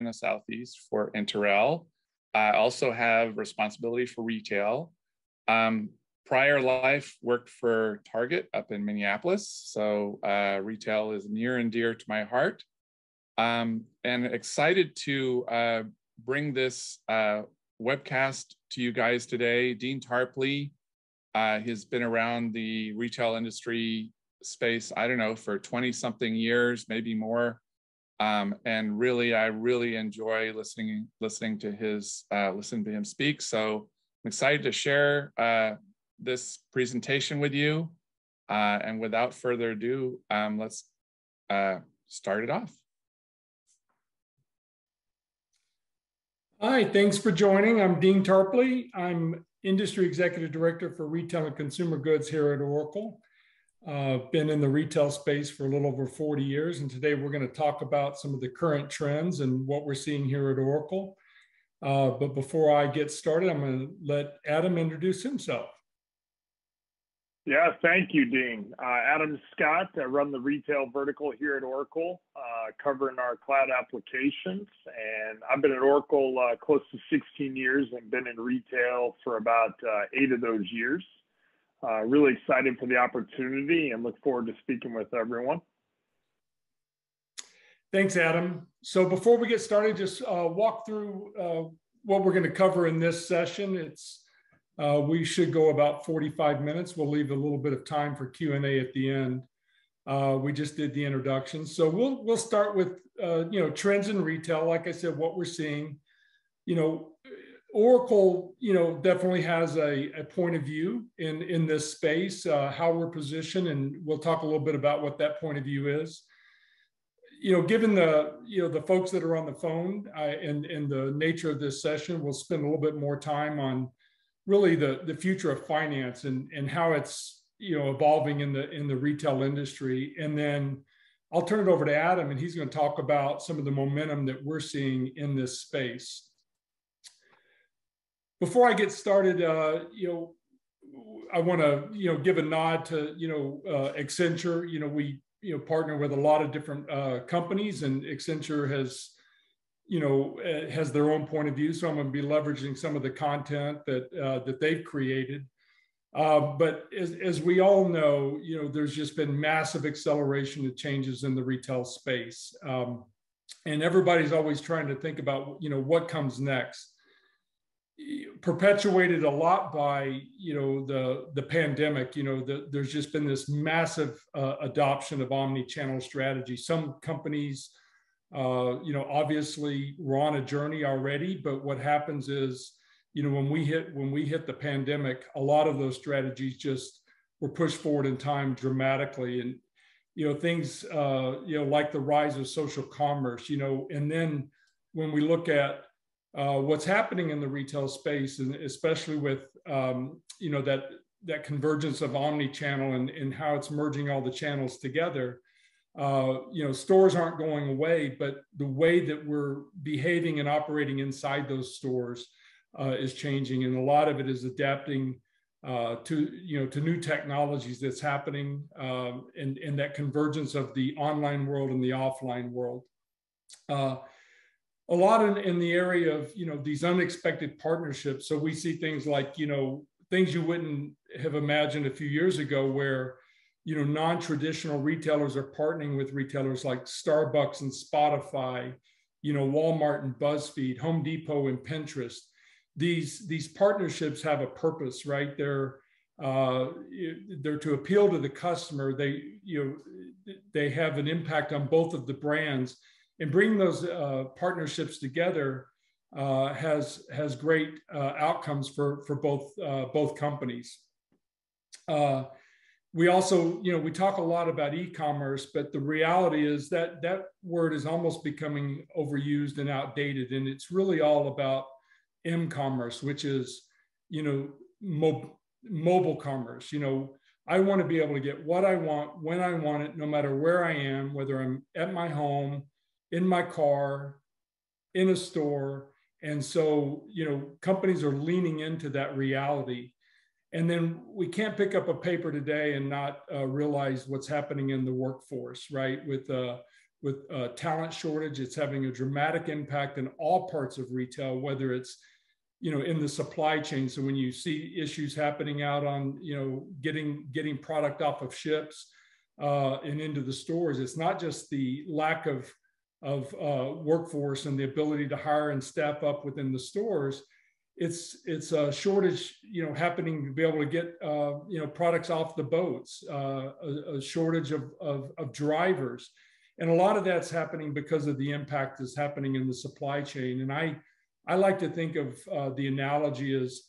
the Southeast for Interrel. I also have responsibility for retail. Prior life worked for Target up in Minneapolis. So retail is near and dear to my heart. And excited to bring this webcast to you guys today. Dean Tarpley has been around the retail industry space, I don't know, for 20 something years, maybe more. And really, I really enjoy listening to him speak. So I'm excited to share this presentation with you. And without further ado, let's start it off. Hi, thanks for joining. I'm Dean Tarpley. I'm Industry Executive Director for Retail and Consumer Goods here at Oracle. Been in the retail space for a little over 40 years, and today we're going to talk about some of the current trends and what we're seeing here at Oracle. But before I get started, I'm going to let Adam introduce himself. Yeah, thank you, Dean. Adam Scott, I run the retail vertical here at Oracle, covering our cloud applications. And I've been at Oracle close to 16 years and been in retail for about 8 of those years. Really excited for the opportunity and look forward to speaking with everyone. Thanks, Adam. So before we get started, just walk through what we're going to cover in this session. We should go about 45 minutes. We'll leave a little bit of time for Q&A at the end. We just did the introduction. So we'll start with trends in retail. Like I said, what we're seeing, Oracle, definitely has a point of view in this space, how we're positioned, and we'll talk a little bit about what that point of view is. Given the folks that are on the phone and the nature of this session, we'll spend a little bit more time on really the future of finance and how it's evolving in the retail industry. And then I'll turn it over to Adam, and he's going to talk about some of the momentum that we're seeing in this space. Before I get started, I want to give a nod to Accenture. We partner with a lot of different companies, and Accenture has their own point of view. So I'm going to be leveraging some of the content that they've created. But as we all know, there's just been massive acceleration of changes in the retail space. And everybody's always trying to think about, what comes next. Perpetuated a lot by, the pandemic, there's just been this massive adoption of omnichannel strategy. Some companies, obviously we're on a journey already, but what happens is, when we hit the pandemic, a lot of those strategies just were pushed forward in time dramatically. And, things, like the rise of social commerce, and then when we look at what's happening in the retail space, and especially with, that convergence of omnichannel and how it's merging all the channels together, stores aren't going away, but the way that we're behaving and operating inside those stores is changing. And a lot of it is adapting to new technologies that's happening, and that convergence of the online world and the offline world. A lot in the area of, these unexpected partnerships. So we see things like, things you wouldn't have imagined a few years ago, where, non-traditional retailers are partnering with retailers like Starbucks and Spotify, Walmart and BuzzFeed, Home Depot and Pinterest. These partnerships have a purpose, right? They're to appeal to the customer. They have an impact on both of the brands. And bringing those partnerships together has great outcomes for both companies. We also, we talk a lot about e-commerce, but the reality is that that word is almost becoming overused and outdated. And it's really all about m-commerce, which is, mobile commerce. I want to be able to get what I want, when I want it, no matter where I am, whether I'm at my home, in my car, in a store. And so, companies are leaning into that reality. And then we can't pick up a paper today and not realize what's happening in the workforce, right? With talent shortage. It's having a dramatic impact in all parts of retail, whether it's in the supply chain. So when you see issues happening out on getting product off of ships and into the stores, it's not just the lack of workforce and the ability to hire and staff up within the stores. It's a shortage, happening to be able to get products off the boats, a shortage of drivers, and a lot of that's happening because of the impact that's happening in the supply chain. And I like to think of the analogy as,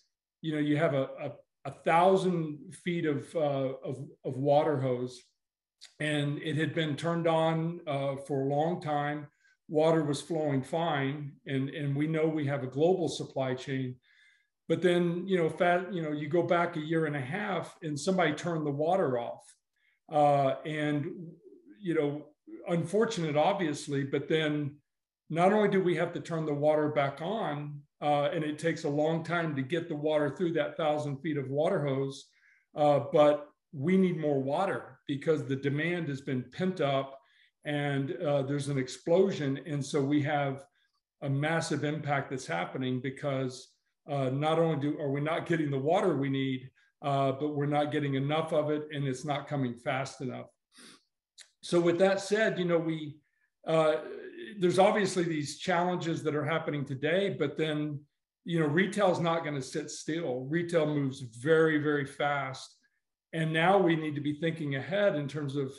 you have a 1,000 feet of water hose, and it had been turned on for a long time. Water was flowing fine, and we know we have a global supply chain. But then, you go back a year and a half, and somebody turned the water off, and unfortunate, obviously. But then, not only do we have to turn the water back on, and it takes a long time to get the water through that 1,000 feet of water hose, but we need more water because the demand has been pent up, and there's an explosion. And so we have a massive impact that's happening because not only are we not getting the water we need, but we're not getting enough of it, and it's not coming fast enough. So with that said, there's obviously these challenges that are happening today, but then, retail is not going to sit still. Retail moves very, very fast. And now we need to be thinking ahead in terms of,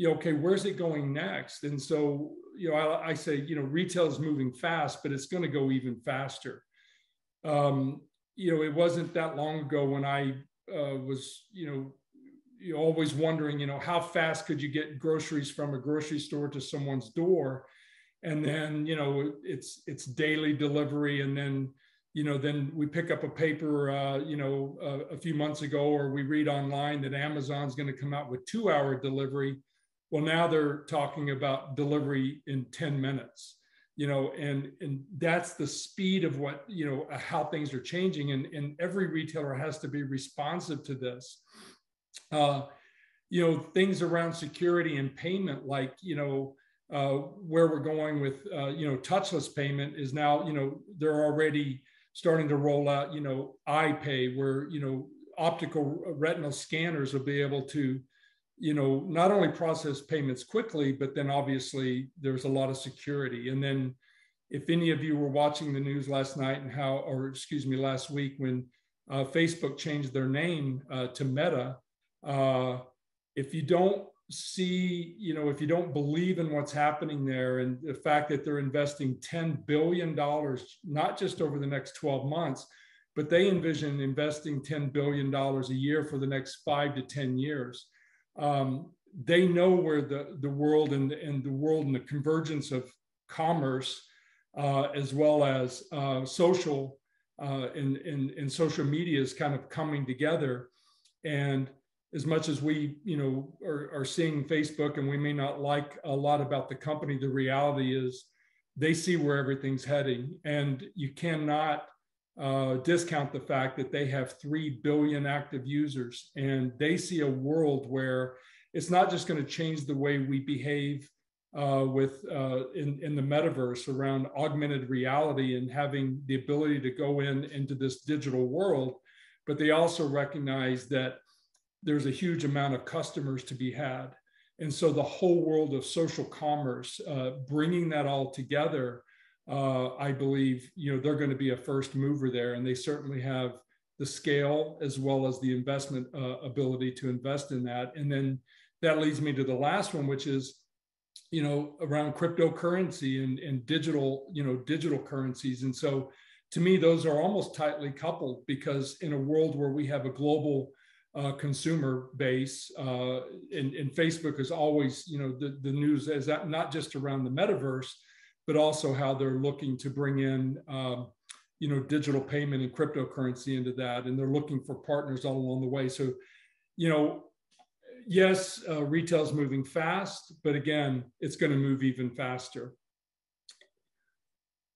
okay, where's it going next? And so, I say, retail is moving fast, but it's going to go even faster. It wasn't that long ago when I was, always wondering, how fast could you get groceries from a grocery store to someone's door? And then, it's daily delivery. And then, then we pick up a paper, a few months ago, or we read online that Amazon's going to come out with 2-hour delivery. Well, now they're talking about delivery in 10 minutes, and that's the speed of what, how things are changing. And every retailer has to be responsive to this. Things around security and payment, like, where we're going with, touchless payment is now, they're already starting to roll out, iPay, where, optical retinal scanners will be able to, not only process payments quickly, but then obviously there's a lot of security. And then if any of you were watching the news last night and last week, when Facebook changed their name to Meta, if you don't see, if you don't believe in what's happening there, and the fact that they're investing $10 billion, not just over the next 12 months, but they envision investing $10 billion a year for the next 5 to 10 years. They know where the world and the convergence of commerce, as well as social and social media is kind of coming together. And as much as we, are seeing Facebook, and we may not like a lot about the company, the reality is they see where everything's heading. And you cannot discount the fact that they have 3 billion active users, and they see a world where it's not just going to change the way we behave in the metaverse around augmented reality and having the ability to go into this digital world, but they also recognize that there's a huge amount of customers to be had. And so the whole world of social commerce, bringing that all together, I believe, they're going to be a first mover there, and they certainly have the scale as well as the investment ability to invest in that. And then that leads me to the last one, which is, around cryptocurrency and digital, digital currencies. And so to me, those are almost tightly coupled, because in a world where we have a global consumer base, and Facebook is always, the news is that not just around the metaverse, but also how they're looking to bring in, digital payment and cryptocurrency into that. And they're looking for partners all along the way. So, yes, retail is moving fast, but again, it's going to move even faster.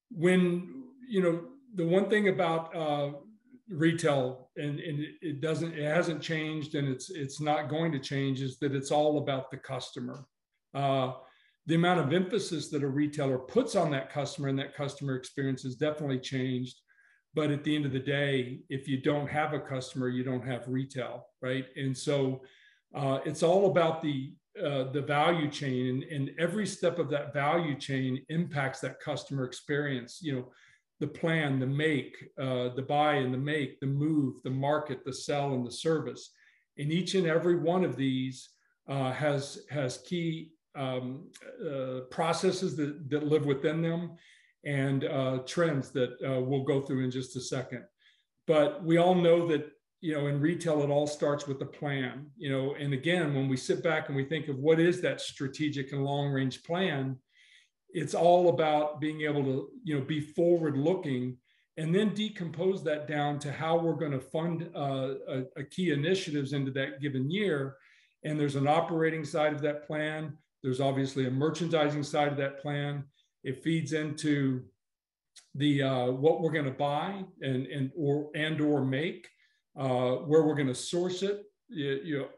When, the one thing about retail, and it hasn't changed, and it's not going to change, is that it's all about the customer. the amount of emphasis that a retailer puts on that customer and that customer experience has definitely changed. But at the end of the day, if you don't have a customer, you don't have retail, right? And so it's all about the value chain, and every step of that value chain impacts that customer experience. The plan, the make, the buy and the make, the move, the market, the sell, and the service. And each and every one of these has key processes that live within them, and trends that we'll go through in just a second. But we all know that, in retail, it all starts with a plan, and again, when we sit back and we think of what is that strategic and long range plan, it's all about being able to, be forward looking, and then decompose that down to how we're going to fund a key initiatives into that given year. And there's an operating side of that plan. There's obviously a merchandising side of that plan. It feeds into the what we're going to buy and or make, where we're going to source it.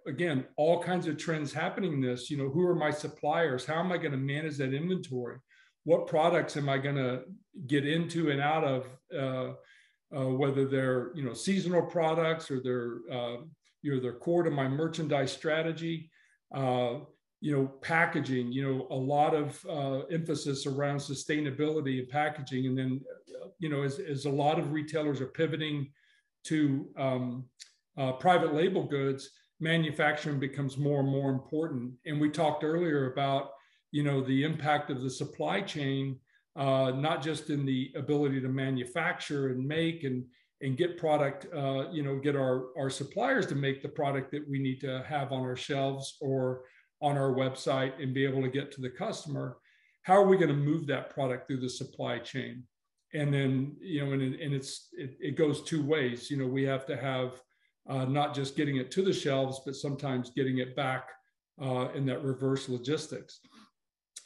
Again, all kinds of trends happening in this. Who are my suppliers? How am I going to manage that inventory? What products am I going to get into and out of? Whether they're seasonal products, or they're core to my merchandise strategy. Packaging, a lot of emphasis around sustainability and packaging. And then, as a lot of retailers are pivoting to private label goods, manufacturing becomes more and more important. And we talked earlier about, the impact of the supply chain, not just in the ability to manufacture and make and get product, get our suppliers to make the product that we need to have on our shelves or on our website and be able to get to the customer. How are we going to move that product through the supply chain? And then, it goes two ways. We have to have not just getting it to the shelves, but sometimes getting it back in that reverse logistics.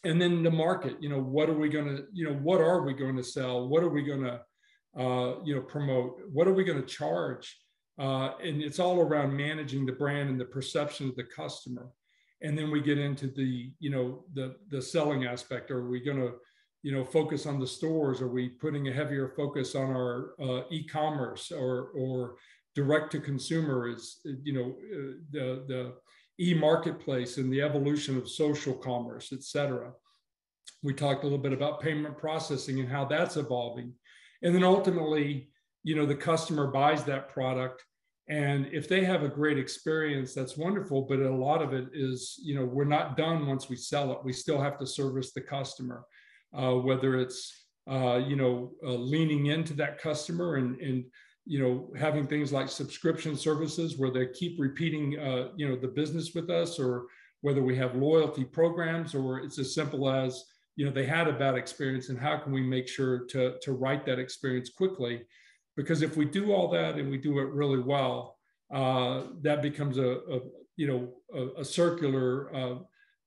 And then the market, what are we going to sell? What are we going to, promote? What are we going to charge? And it's all around managing the brand and the perception of the customer. And then we get into the selling aspect. Are we going to, focus on the stores? Are we putting a heavier focus on our e-commerce or direct to consumer? Is, the e-marketplace and the evolution of social commerce, et cetera. We talked a little bit about payment processing and how that's evolving. And then ultimately, the customer buys that product. And if they have a great experience, that's wonderful. But a lot of it is, we're not done once we sell it. We still have to service the customer, whether it's, leaning into that customer and having things like subscription services where they keep repeating, the business with us, or whether we have loyalty programs, or it's as simple as, they had a bad experience and how can we make sure to right that experience quickly? Because if we do all that and we do it really well, that becomes a circular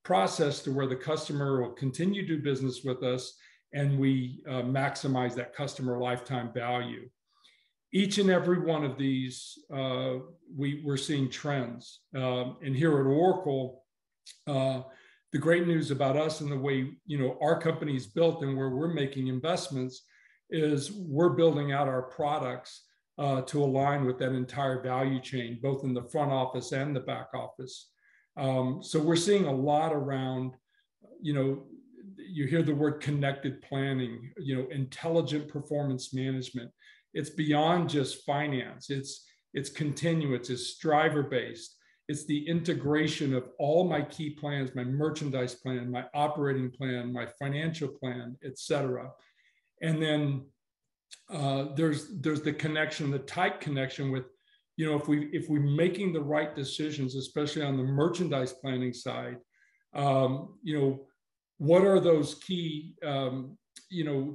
process to where the customer will continue to do business with us, and we maximize that customer lifetime value. Each and every one of these, we're seeing trends. And here at Oracle, the great news about us and the way our company is built and where we're making investments is we're building out our products to align with that entire value chain, both in the front office and the back office. So we're seeing a lot around, you hear the word connected planning, intelligent performance management. It's beyond just finance. It's continuous, it's driver-based. It's the integration of all my key plans, my merchandise plan, my operating plan, my financial plan, et cetera. And then there's the connection, the tight connection with, if we're making the right decisions, especially on the merchandise planning side, what are those key,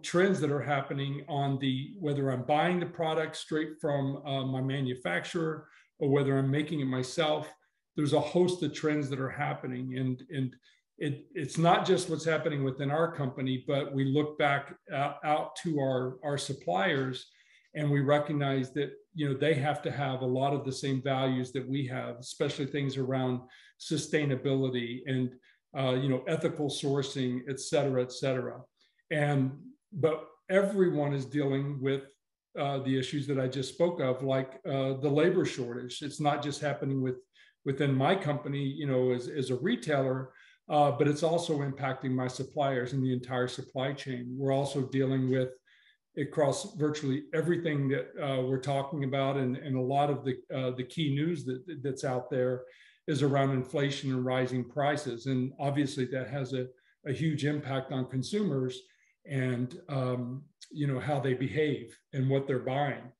trends that are happening on whether I'm buying the product straight from my manufacturer or whether I'm making it myself. There's a host of trends that are happening, and it's not just what's happening within our company, but we look back out to our suppliers, and we recognize that they have to have a lot of the same values that we have, especially things around sustainability and ethical sourcing, et cetera, et cetera. But everyone is dealing with the issues that I just spoke of, like the labor shortage. It's not just happening within my company, as a retailer, but it's also impacting my suppliers and the entire supply chain. We're also dealing with across virtually everything that we're talking about, and a lot of the key news that's out there is around inflation and rising prices. And obviously that has a huge impact on consumers and how they behave and what they're buying.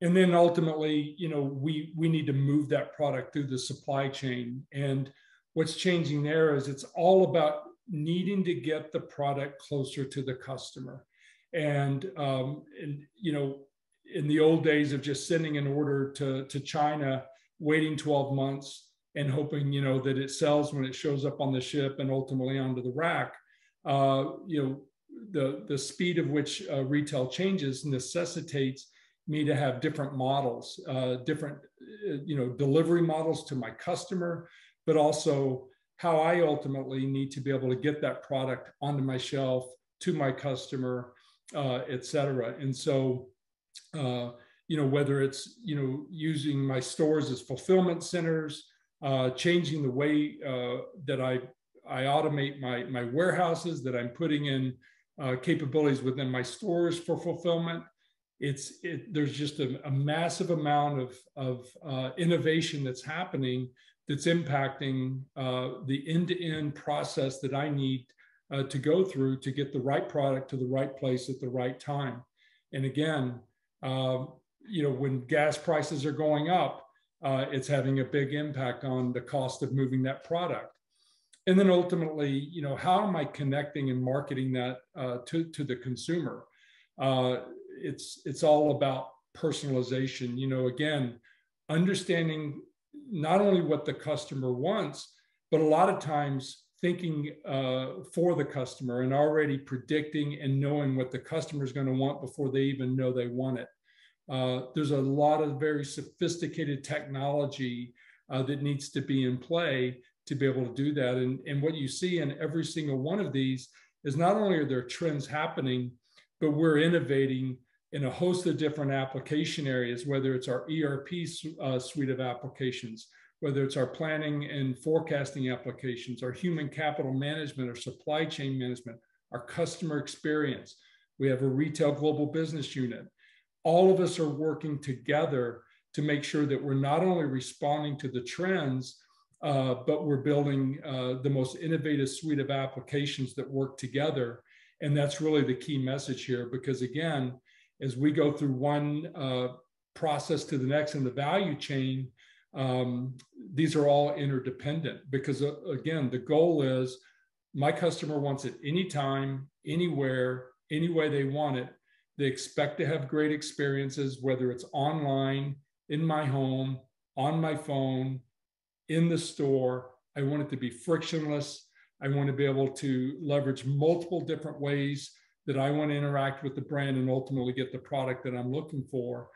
And then ultimately, we need to move that product through the supply chain. And what's changing there is it's all about needing to get the product closer to the customer. And in the old days of just sending an order to China, waiting 12 months and hoping, that it sells when it shows up on the ship and ultimately onto the rack, the speed of which retail changes necessitates me to have different models, different, delivery models to my customer, but also how I ultimately need to be able to get that product onto my shelf to my customer, et cetera. And so, whether it's, using my stores as fulfillment centers, changing the way that I automate my warehouses, that I'm putting in capabilities within my stores for fulfillment. There's just a massive amount of innovation that's happening that's impacting the end-to-end process that I need to go through to get the right product to the right place at the right time. And again, when gas prices are going up, it's having a big impact on the cost of moving that product. And then ultimately, how am I connecting and marketing that to the consumer? It's all about personalization. Again, understanding not only what the customer wants, but a lot of times thinking for the customer and already predicting and knowing what the customer is going to want before they even know they want it. There's a lot of very sophisticated technology that needs to be in play to be able to do that. And what you see in every single one of these is not only are there trends happening, but we're innovating in a host of different application areas, whether it's our ERP suite of applications, whether it's our planning and forecasting applications, our human capital management, our supply chain management, our customer experience. We have a retail global business unit. All of us are working together to make sure that we're not only responding to the trends, but we're building the most innovative suite of applications that work together. And that's really the key message here, because again, as we go through one process to the next in the value chain, these are all interdependent, because again, the goal is my customer wants it anytime, anywhere, any way they want it. They expect to have great experiences, whether it's online, in my home, on my phone, in the store. I want it to be frictionless. I want to be able to leverage multiple different ways that I want to interact with the brand and ultimately get the product that I'm looking for.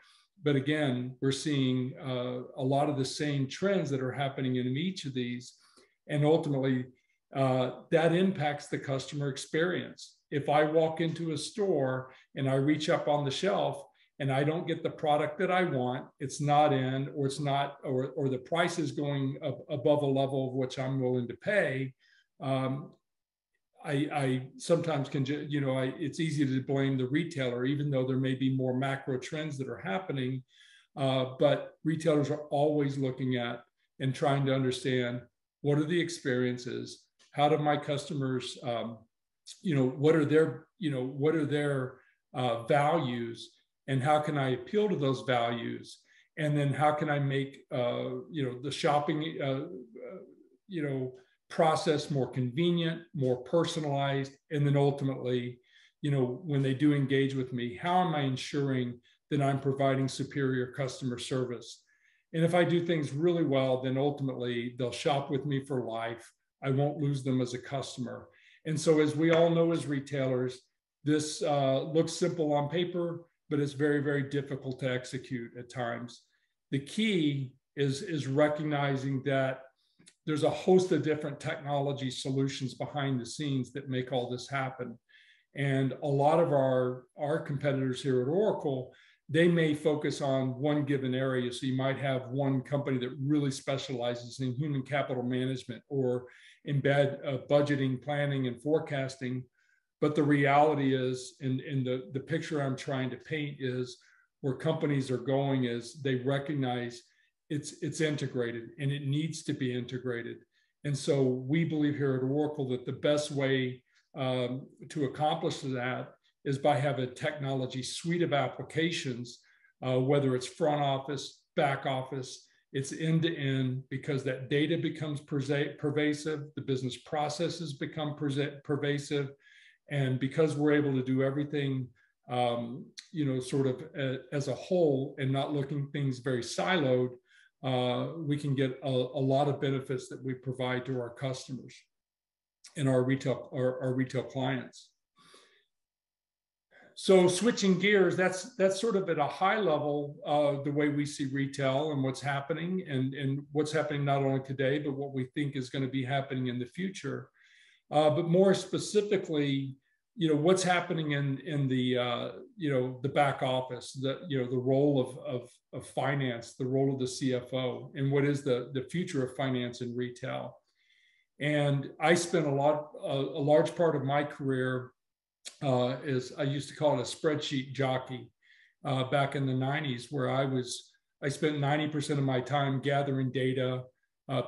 But again, we're seeing a lot of the same trends that are happening in each of these. And ultimately, that impacts the customer experience. If I walk into a store and I reach up on the shelf and I don't get the product that I want, it's not in, or it's not, or the price is going above a level of which I'm willing to pay, I sometimes can, it's easy to blame the retailer, even though there may be more macro trends that are happening. But retailers are always looking at and trying to understand, what are the experiences? How do my customers, what are their values, and how can I appeal to those values? And then how can I make, the shopping, process more convenient, more personalized, and then ultimately, when they do engage with me, how am I ensuring that I'm providing superior customer service? And if I do things really well, then ultimately they'll shop with me for life. I won't lose them as a customer. And so, as we all know as retailers, this looks simple on paper, but it's very, very difficult to execute at times. The key is recognizing that there's a host of different technology solutions behind the scenes that make all this happen. And a lot of our competitors here at Oracle, they may focus on one given area. So you might have one company that really specializes in human capital management or embed budgeting, planning, and forecasting. But the reality is, and the picture I'm trying to paint is where companies are going is they recognize it's integrated and it needs to be integrated. And so we believe here at Oracle that the best way to accomplish that is by having a technology suite of applications, whether it's front office, back office, it's end to end, because that data becomes pervasive, the business processes become pervasive, and because we're able to do everything, sort of as a whole and not looking things very siloed, we can get a lot of benefits that we provide to our customers and our retail clients. So switching gears, that's sort of at a high level the way we see retail and what's happening, and what's happening not only today, but what we think is going to be happening in the future. But more specifically, what's happening in the back office, the role of finance, the role of the CFO, and what is the future of finance in retail. And I spent a large part of my career is, I used to call it a spreadsheet jockey back in the 90s, where I spent 90% of my time gathering data,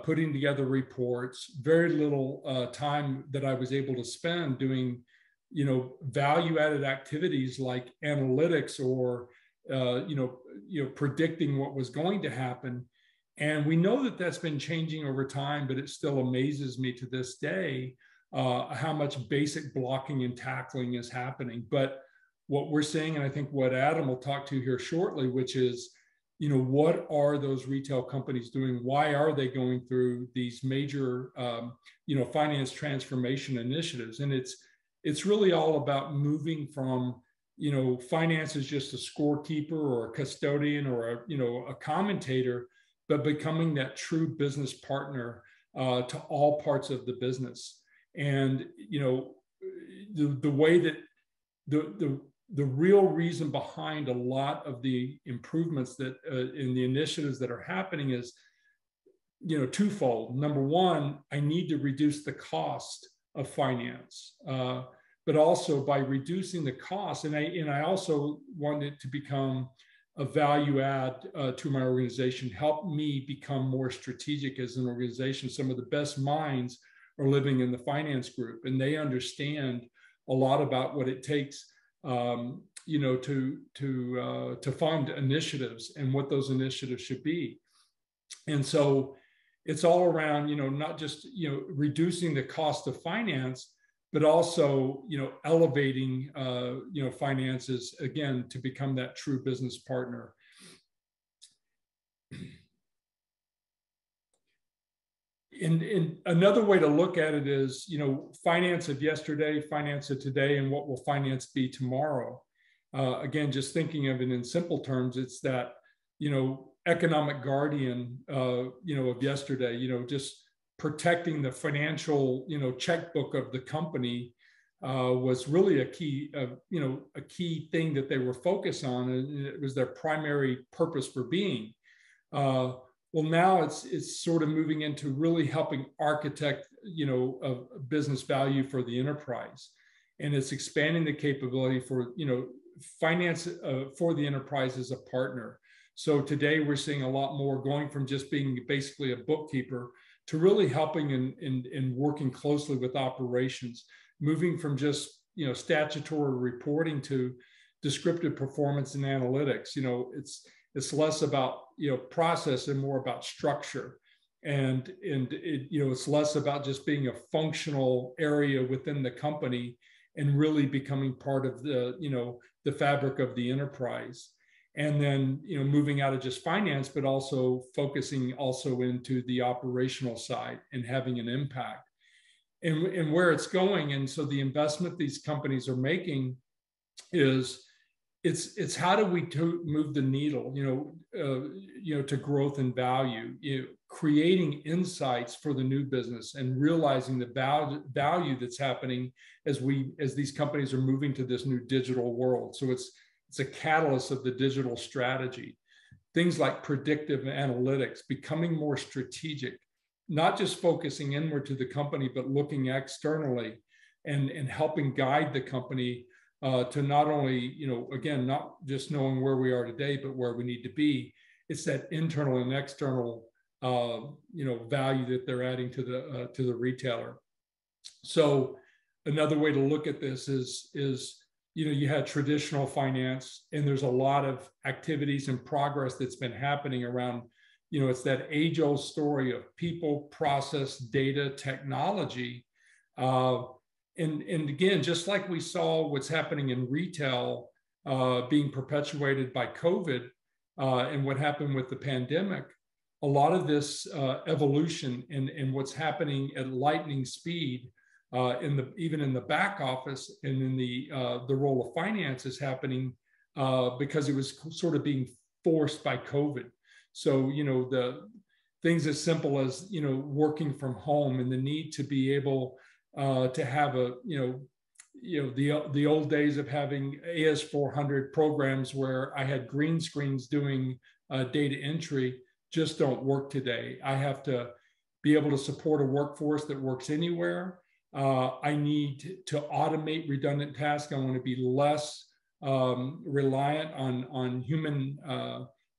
putting together reports, very little time that I was able to spend doing, value-added activities like analytics or, predicting what was going to happen. And we know that that's been changing over time, but it still amazes me to this day how much basic blocking and tackling is happening. But what we're seeing, and I think what Adam will talk to here shortly, which is, what are those retail companies doing? Why are they going through these major, finance transformation initiatives? And it's really all about moving from, finance is just a scorekeeper or a custodian or a commentator, but becoming that true business partner to all parts of the business. And the way that the real reason behind a lot of the improvements that in the initiatives that are happening is twofold. Number one, I need to reduce the cost of finance, but also by reducing the cost, and I also want it to become a value add to my organization, help me become more strategic as an organization. Some of the best minds are living in the finance group, and they understand a lot about what it takes, to fund initiatives and what those initiatives should be. And so it's all around, not just, reducing the cost of finance, but also, elevating, finances, again, to become that true business partner. And another way to look at it is, finance of yesterday, finance of today, and what will finance be tomorrow? Again, just thinking of it in simple terms, it's that, economic guardian, of yesterday, just protecting the financial, checkbook of the company was really a key thing that they were focused on, and it was their primary purpose for being. Well, now it's sort of moving into really helping architect, a business value for the enterprise, and it's expanding the capability for, finance for the enterprise as a partner. So today we're seeing a lot more going from just being basically a bookkeeper to really helping and working closely with operations, moving from just, statutory reporting to descriptive performance and analytics. It's less about, process and more about structure. And it's less about just being a functional area within the company and really becoming part of the fabric of the enterprise. And then, moving out of just finance, but also focusing also into the operational side and having an impact and where it's going. And so the investment these companies are making is, it's how do we move the needle, to growth and value, creating insights for the new business and realizing the value that's happening as these companies are moving to this new digital world. So it's a catalyst of the digital strategy. Things like predictive analytics, becoming more strategic, not just focusing inward to the company, but looking externally and helping guide the company to not only, again, not just knowing where we are today, but where we need to be. It's that internal and external, value that they're adding to the retailer. So another way to look at this is you had traditional finance, and there's a lot of activities and progress that's been happening around, it's that age-old story of people, process, data, technology. And again, just like we saw what's happening in retail being perpetuated by COVID and what happened with the pandemic, a lot of this evolution and what's happening at lightning speed even in the back office and in the role of finance is happening because it was sort of being forced by COVID. So, the things as simple as, working from home and the need to be able to have the old days of having AS400 programs where I had green screens doing data entry just don't work today. I have to be able to support a workforce that works anywhere. I need to automate redundant tasks. I want to be less reliant on human,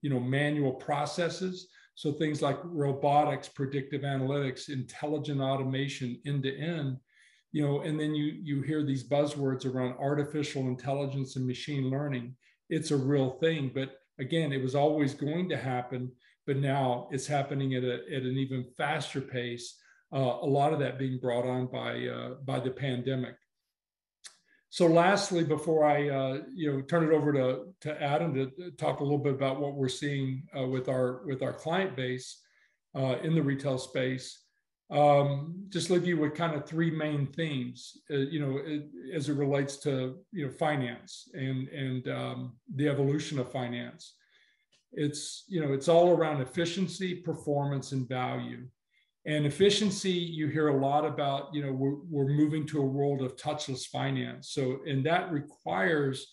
manual processes. So things like robotics, predictive analytics, intelligent automation, end to end, and then you hear these buzzwords around artificial intelligence and machine learning. It's a real thing, but again, it was always going to happen, but now it's happening at an even faster pace. A lot of that being brought on by the pandemic. So lastly, before I turn it over to Adam to talk a little bit about what we're seeing with our client base in the retail space, just leave you with kind of three main themes, as it relates to finance and the evolution of finance. It's all around efficiency, performance, and value. And efficiency, you hear a lot about, we're moving to a world of touchless finance. So, and that requires,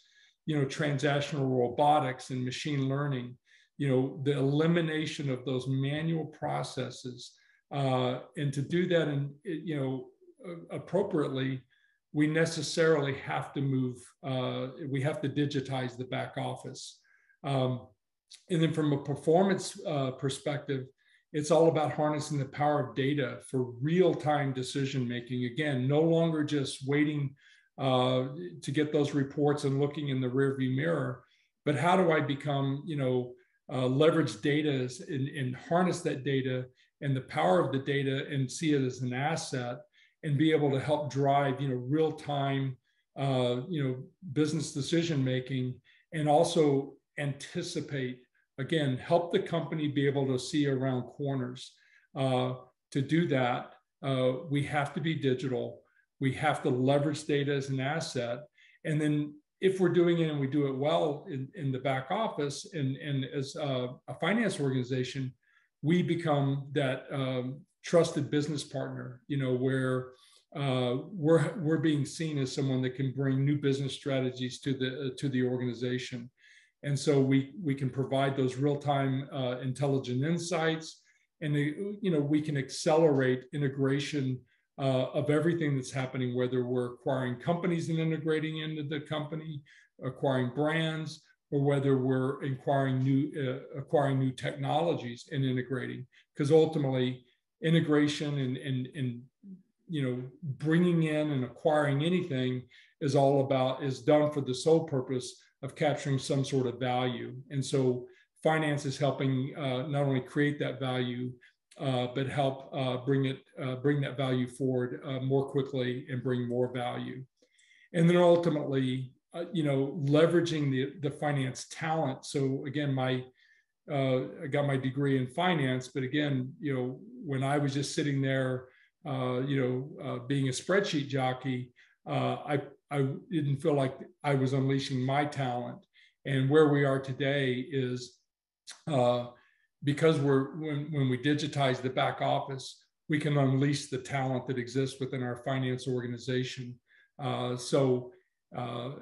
transactional robotics and machine learning, the elimination of those manual processes. And to do that, appropriately, we necessarily have to we have to digitize the back office. And then from a performance perspective, it's all about harnessing the power of data for real-time decision-making. Again, no longer just waiting to get those reports and looking in the rearview mirror, but how do I become, leverage data and harness that data and the power of the data and see it as an asset and be able to help drive, real-time, business decision-making, and also anticipate. Again, help the company be able to see around corners. To do that, we have to be digital. We have to leverage data as an asset. And then if we're doing it and we do it well in the back office and as a finance organization, we become that trusted business partner, where we're being seen as someone that can bring new business strategies to the organization. And so we can provide those real-time intelligent insights, and we can accelerate integration of everything that's happening, whether we're acquiring companies and integrating into the company, acquiring brands, or whether we're acquiring new technologies and integrating. Because ultimately, integration and bringing in and acquiring anything is done for the sole purpose of capturing some sort of value. And so finance is helping not only create that value, but help bring that value forward more quickly and bring more value. And then ultimately, leveraging the finance talent. So again, I got my degree in finance, but again, when I was just sitting there, being a spreadsheet jockey, I didn't feel like I was unleashing my talent. And where we are today is because when we digitize the back office, we can unleash the talent that exists within our finance organization. And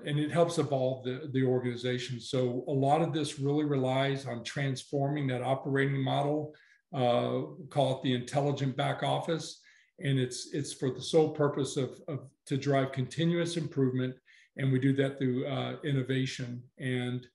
it helps evolve the organization. So a lot of this really relies on transforming that operating model, call it the intelligent back office. And it's for the sole purpose of to drive continuous improvement. And we do that through innovation. And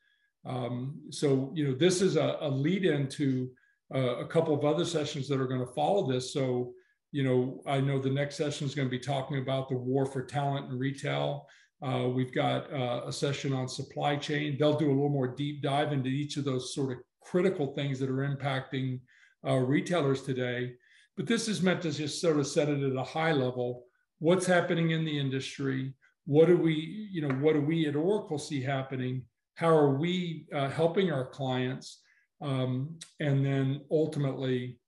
this is a lead into a couple of other sessions that are going to follow this. So, I know the next session is going to be talking about the war for talent in retail. We've got a session on supply chain. They'll do a little more deep dive into each of those sort of critical things that are impacting retailers today. But this is meant to just sort of set it at a high level. What's happening in the industry? What do we at Oracle see happening? How are we helping our clients? And then ultimately,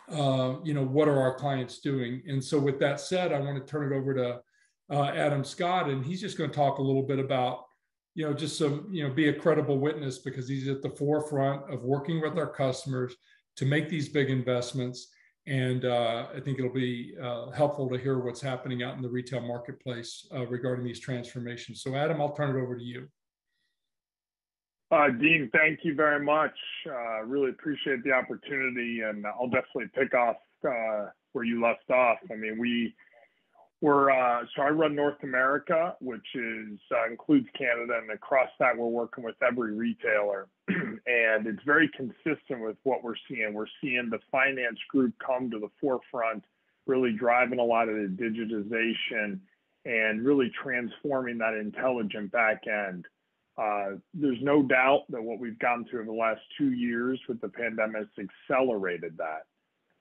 what are our clients doing? And so with that said, I want to turn it over to Adam Scott, and he's just going to talk a little bit about, just some, be a credible witness, because he's at the forefront of working with our customers to make these big investments. And I think it'll be helpful to hear what's happening out in the retail marketplace regarding these transformations. So Adam, I'll turn it over to you. Dean, thank you very much. Really appreciate the opportunity, and I'll definitely pick off where you left off. I mean, so I run North America, which includes Canada, and across that we're working with every retailer, and it's very consistent with what we're seeing. We're seeing the finance group come to the forefront, really driving a lot of the digitization and really transforming that intelligent back end. There's no doubt that what we've gone through in the last 2 years with the pandemic has accelerated that.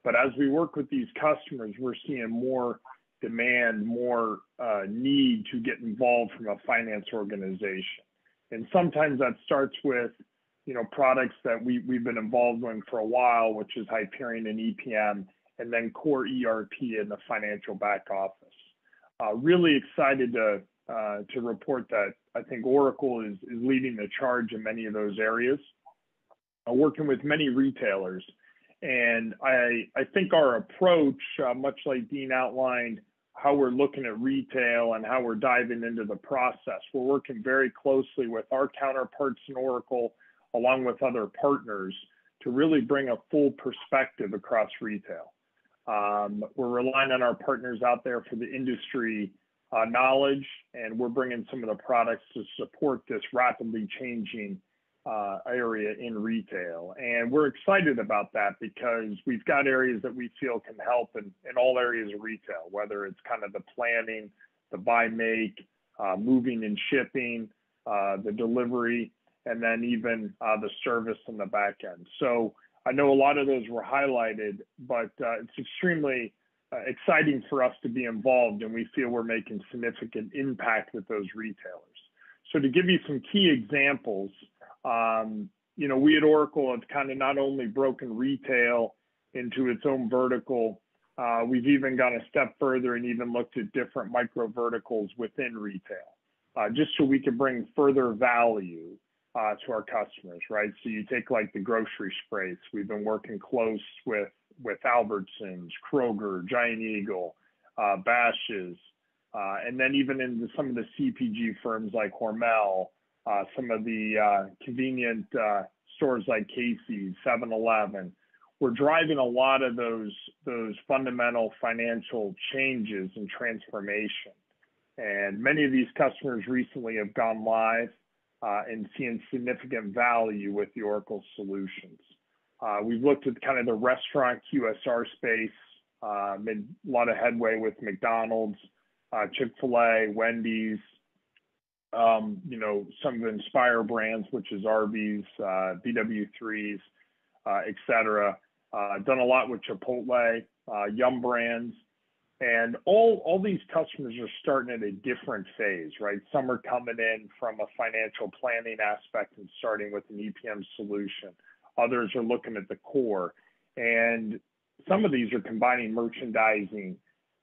But as we work with these customers, we're seeing more demand, more need to get involved from a finance organization. And sometimes that starts with, products that we've been involved in for a while, which is Hyperion and EPM, and then core ERP in the financial back office. Really excited to report that I think Oracle is leading the charge in many of those areas, working with many retailers. And I think our approach, much like Dean outlined, how we're looking at retail and how we're diving into the process, we're working very closely with our counterparts in Oracle, along with other partners, to really bring a full perspective across retail. We're relying on our partners out there for the industry knowledge, and we're bringing some of the products to support this rapidly changing area in retail. And we're excited about that because we've got areas that we feel can help in all areas of retail, whether it's kind of the planning, the buy, make, moving and shipping, the delivery, and then even the service in the back end. So I know a lot of those were highlighted, but it's extremely exciting for us to be involved, and we feel we're making significant impact with those retailers. So to give you some key examples, we at Oracle have kind of not only broken retail into its own vertical, we've even gone a step further and even looked at different micro verticals within retail, just so we can bring further value to our customers, right? So you take like the grocery space, we've been working close with Albertsons, Kroger, Giant Eagle, Bash's, and then even into some of the CPG firms like Hormel, some of the convenient stores like Casey's, 7-Eleven. We're driving a lot of those fundamental financial changes and transformation. And many of these customers recently have gone live and seeing significant value with the Oracle solutions. We've looked at kind of the restaurant QSR space, made a lot of headway with McDonald's, Chick-fil-A, Wendy's, some of the Inspire brands, which is Arby's, BW3s, et cetera. Done a lot with Chipotle, Yum Brands. And all these customers are starting at a different phase, right? Some are coming in from a financial planning aspect and starting with an EPM solution. Others are looking at the core. And some of these are combining merchandising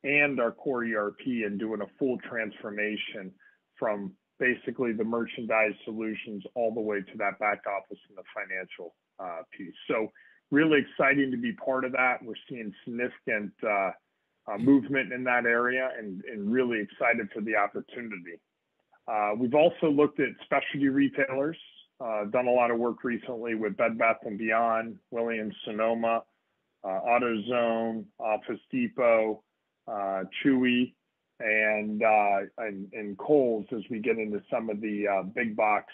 and our core ERP and doing a full transformation from basically the merchandise solutions all the way to that back office and the financial piece. So really exciting to be part of that. We're seeing significant movement in that area and really excited for the opportunity. We've also looked at specialty retailers, done a lot of work recently with Bed Bath & Beyond, Williams-Sonoma, AutoZone, Office Depot, Chewy, and Kohl's as we get into some of the big box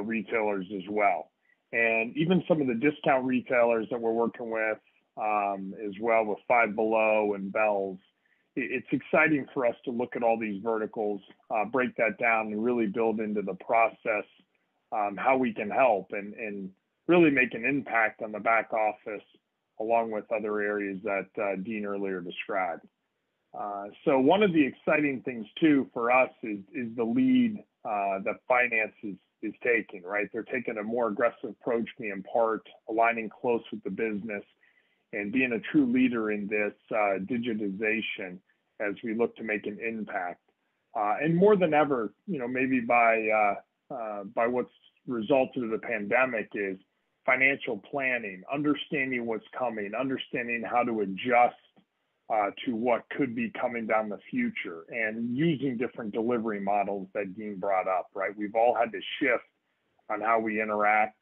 retailers as well. And even some of the discount retailers that we're working with as well, with Five Below and Bell's. It's exciting for us to look at all these verticals, break that down, and really build into the process how we can help and really make an impact on the back office, along with other areas that Dean earlier described. So one of the exciting things too for us is the lead that finance is taking, right? They're taking a more aggressive approach, being part, aligning close with the business, and being a true leader in this digitization as we look to make an impact. And more than ever, maybe by what's resulted of the pandemic is financial planning, understanding what's coming, understanding how to adjust to what could be coming down the future, and using different delivery models that Dean brought up, right? We've all had to shift on how we interact,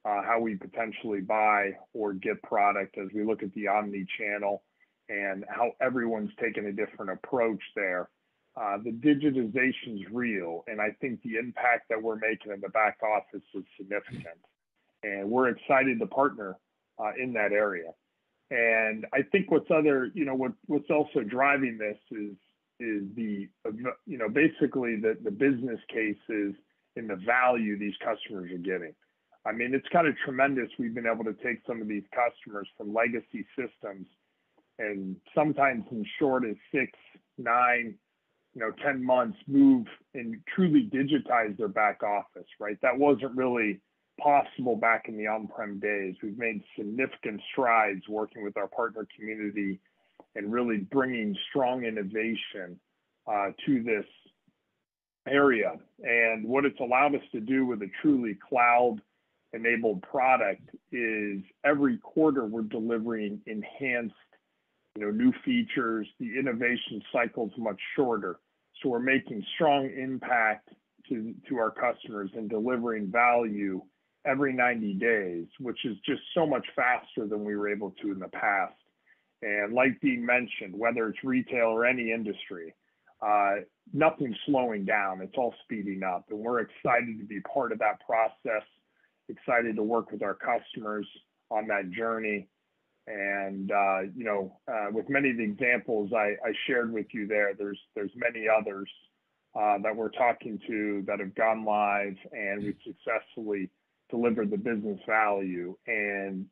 how we potentially buy or get product as we look at the omnichannel and how everyone's taken a different approach there. The digitization is real, and I think the impact that we're making in the back office is significant. And we're excited to partner in that area. And I think what's also driving this is the, basically the business cases and the value these customers are getting. I mean, it's kind of tremendous. We've been able to take some of these customers from legacy systems and sometimes in short as 6, 9, 10 months move and truly digitize their back office, right? That wasn't really possible back in the on-prem days. We've made significant strides working with our partner community and really bringing strong innovation to this area. And what it's allowed us to do with a truly cloud-enabled product is every quarter we're delivering enhanced, new features. The innovation cycle's much shorter. So we're making strong impact to our customers and delivering value every 90 days, which is just so much faster than we were able to in the past. And like Dean mentioned, whether it's retail or any industry, nothing's slowing down. It's all speeding up. And we're excited to be part of that process, excited to work with our customers on that journey. And, with many of the examples I shared with you there's many others that we're talking to that have gone live, and we've successfully delivered the business value. And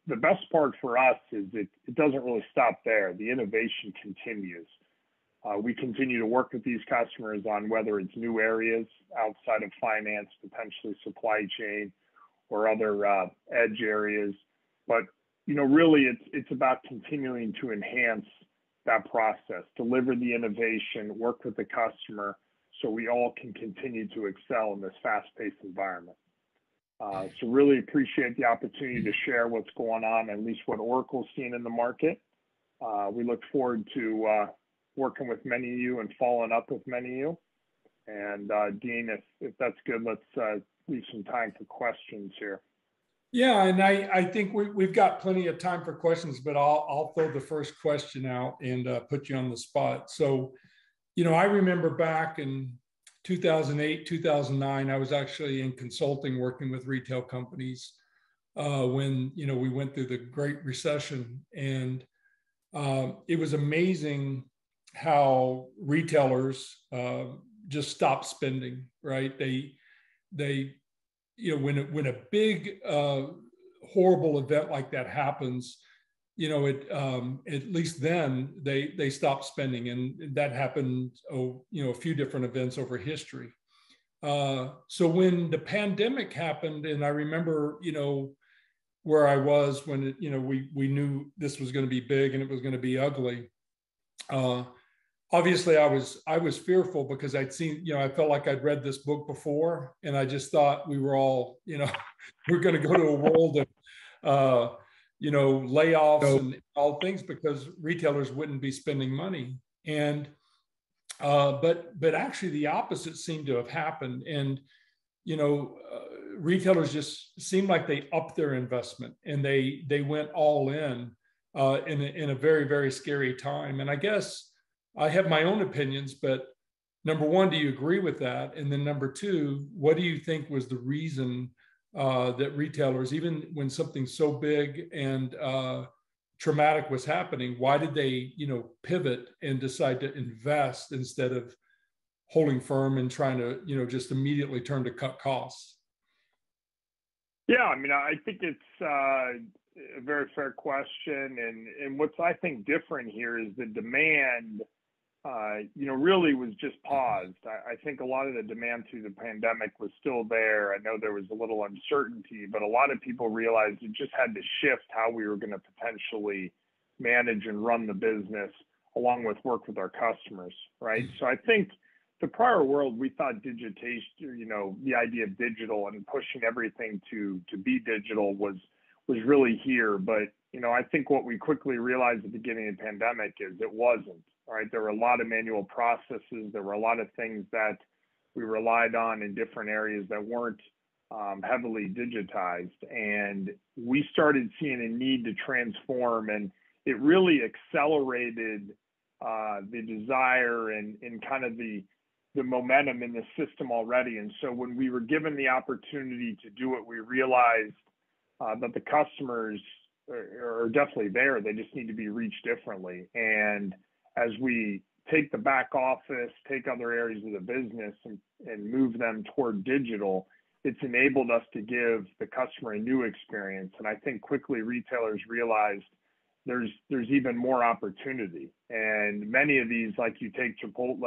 the best part for us is it doesn't really stop there. The innovation continues. We continue to work with these customers on whether it's new areas outside of finance, potentially supply chain or other edge areas. But, really it's about continuing to enhance that process, deliver the innovation, work with the customer so we all can continue to excel in this fast-paced environment. So really appreciate the opportunity to share what's going on, at least what Oracle's seeing in the market. We look forward to working with many of you and following up with many of you. And Dean, if that's good, let's leave some time for questions here. Yeah, and I think we've got plenty of time for questions, but I'll throw the first question out and put you on the spot. So, I remember back in 2008, 2009, I was actually in consulting working with retail companies when, we went through the Great Recession. And it was amazing how retailers just stopped spending, right? They when a big horrible event like that happens, at least then they stopped spending, and that happened, a few different events over history. So when the pandemic happened, and I remember, where I was when we knew this was going to be big and it was going to be ugly. obviously I was fearful because I'd seen, I felt like I'd read this book before, and I just thought we were all, we're going to go to a world of, layoffs and all things because retailers wouldn't be spending money. And but actually the opposite seemed to have happened. And retailers just seemed like they upped their investment and they went all in a very, very scary time. And I guess I have my own opinions, but number one, do you agree with that? And then number two, what do you think was the reason that retailers, even when something so big and traumatic was happening, why did they, pivot and decide to invest instead of holding firm and trying to, just immediately turn to cut costs? Yeah, I mean, I think it's a very fair question, and what's I think different here is the demand. Really was just paused. I think a lot of the demand through the pandemic was still there. I know there was a little uncertainty, but a lot of people realized it just had to shift how we were going to potentially manage and run the business along with work with our customers, right? So I think the prior world, we thought digitation, the idea of digital and pushing everything to be digital was really here. But, I think what we quickly realized at the beginning of the pandemic is it wasn't. Right, there were a lot of manual processes. There were a lot of things that we relied on in different areas that weren't heavily digitized, and we started seeing a need to transform. And it really accelerated the desire and kind of the momentum in the system already. And so when we were given the opportunity to do it, we realized that the customers are definitely there. They just need to be reached differently. And as we take the back office, take other areas of the business and move them toward digital, it's enabled us to give the customer a new experience. And I think quickly retailers realized there's even more opportunity. And many of these, like you take Chipotle,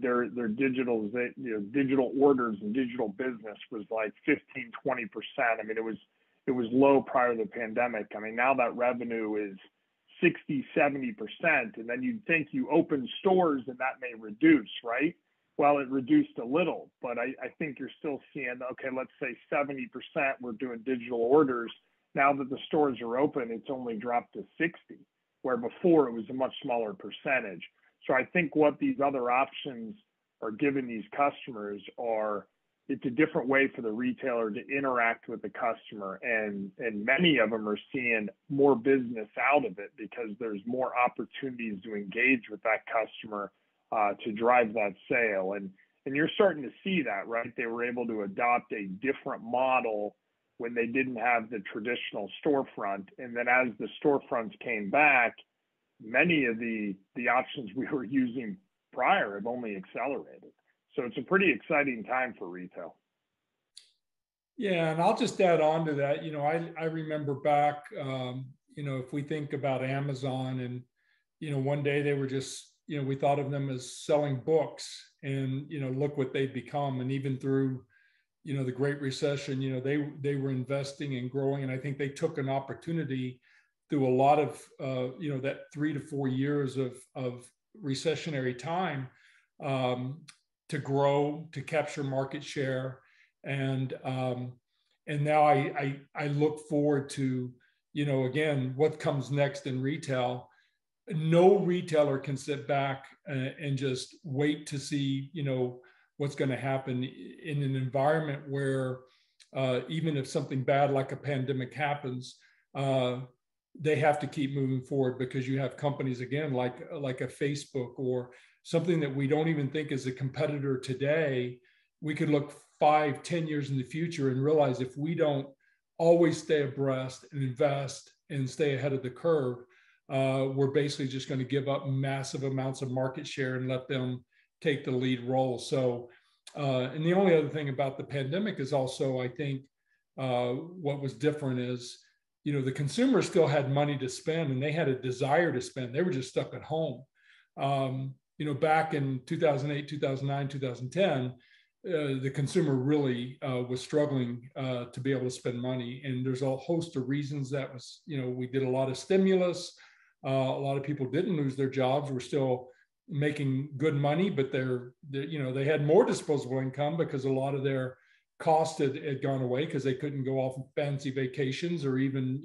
their digital, digital orders and digital business was like 15, 20%. I mean, it was low prior to the pandemic. I mean, now that revenue is 60, 70%, and then you'd think you open stores and that may reduce, right? Well, it reduced a little, but I think you're still seeing, okay, let's say 70% we're doing digital orders. Now that the stores are open, it's only dropped to 60, where before it was a much smaller percentage. So I think what these other options are giving these customers are, it's a different way for the retailer to interact with the customer. And many of them are seeing more business out of it because there's more opportunities to engage with that customer to drive that sale. And you're starting to see that, right? They were able to adopt a different model when they didn't have the traditional storefront. And then as the storefronts came back, many of the options we were using prior have only accelerated. So it's a pretty exciting time for retail. Yeah, and I'll just add on to that. I remember back, if we think about Amazon and, one day they were just, we thought of them as selling books and, look what they've become. And even through, the Great Recession, they were investing and growing. And I think they took an opportunity through a lot of, that 3 to 4 years of recessionary time to grow, to capture market share. And now I look forward to, again, what comes next in retail. No retailer can sit back and just wait to see, what's going to happen in an environment where even if something bad like a pandemic happens, they have to keep moving forward because you have companies, again, like a Facebook or something that we don't even think is a competitor today. We could look 5, 10 years in the future and realize if we don't always stay abreast and invest and stay ahead of the curve, we're basically just going to give up massive amounts of market share and let them take the lead role. So, and the only other thing about the pandemic is also, I think, what was different is, the consumer still had money to spend and they had a desire to spend. They were just stuck at home. Back in 2008, 2009, 2010, the consumer really was struggling to be able to spend money. And there's a host of reasons that was, we did a lot of stimulus. A lot of people didn't lose their jobs. We're still making good money, but they had more disposable income because a lot of their cost had gone away because they couldn't go off on fancy vacations or even,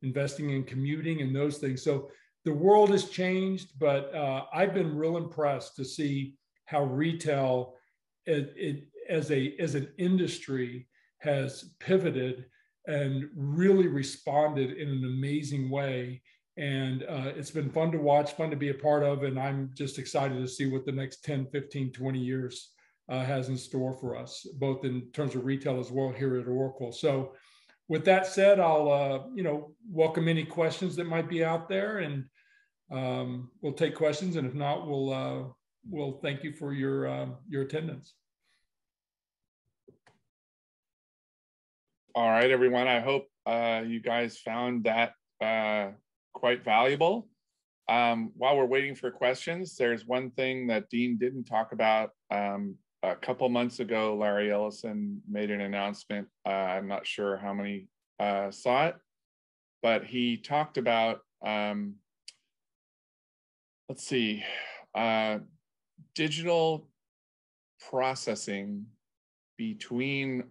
investing in commuting and those things. So the world has changed, but I've been real impressed to see how retail as an industry has pivoted and really responded in an amazing way. And it's been fun to watch, fun to be a part of. And I'm just excited to see what the next 10, 15, 20 years has in store for us, both in terms of retail as well here at Oracle. So with that said, I'll welcome any questions that might be out there, and we'll take questions. And if not, we'll thank you for your attendance. All right, everyone. I hope you guys found that quite valuable. While we're waiting for questions, there's one thing that Dean didn't talk about. A couple months ago, Larry Ellison made an announcement. I'm not sure how many saw it, but he talked about, digital processing between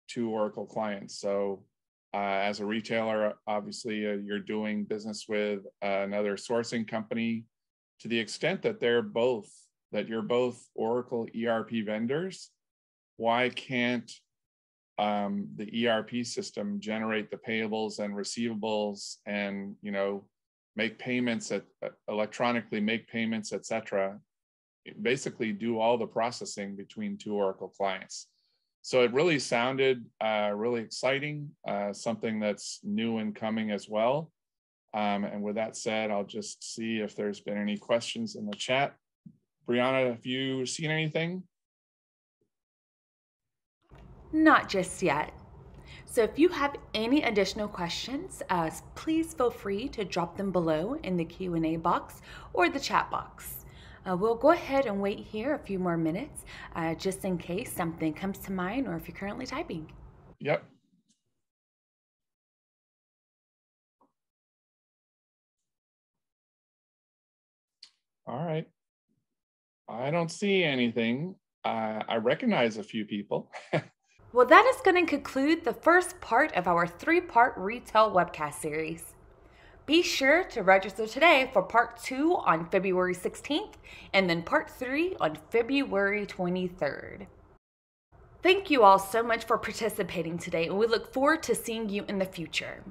two Oracle clients. So as a retailer, obviously you're doing business with another sourcing company. To the extent that you're both Oracle ERP vendors, why can't the ERP system generate the payables and receivables and make payments electronically, make payments, etc. Basically do all the processing between two Oracle clients. So it really sounded really exciting, something that's new and coming as well. And with that said, I'll just see if there's been any questions in the chat. Brianna, have you seen anything? Not just yet. So if you have any additional questions, please feel free to drop them below in the Q&A box or the chat box. We'll go ahead and wait here a few more minutes, just in case something comes to mind or if you're currently typing. Yep. All right. I don't see anything. I recognize a few people. Well, that is going to conclude the first part of our 3-part retail webcast series. Be sure to register today for part 2 on February 16th and then part 3 on February 23rd. Thank you all so much for participating today, and we look forward to seeing you in the future.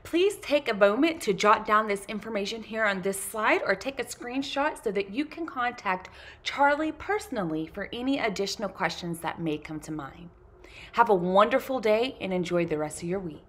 Please take a moment to jot down this information here on this slide or take a screenshot so that you can contact Charlie personally for any additional questions that may come to mind. Have a wonderful day and enjoy the rest of your week.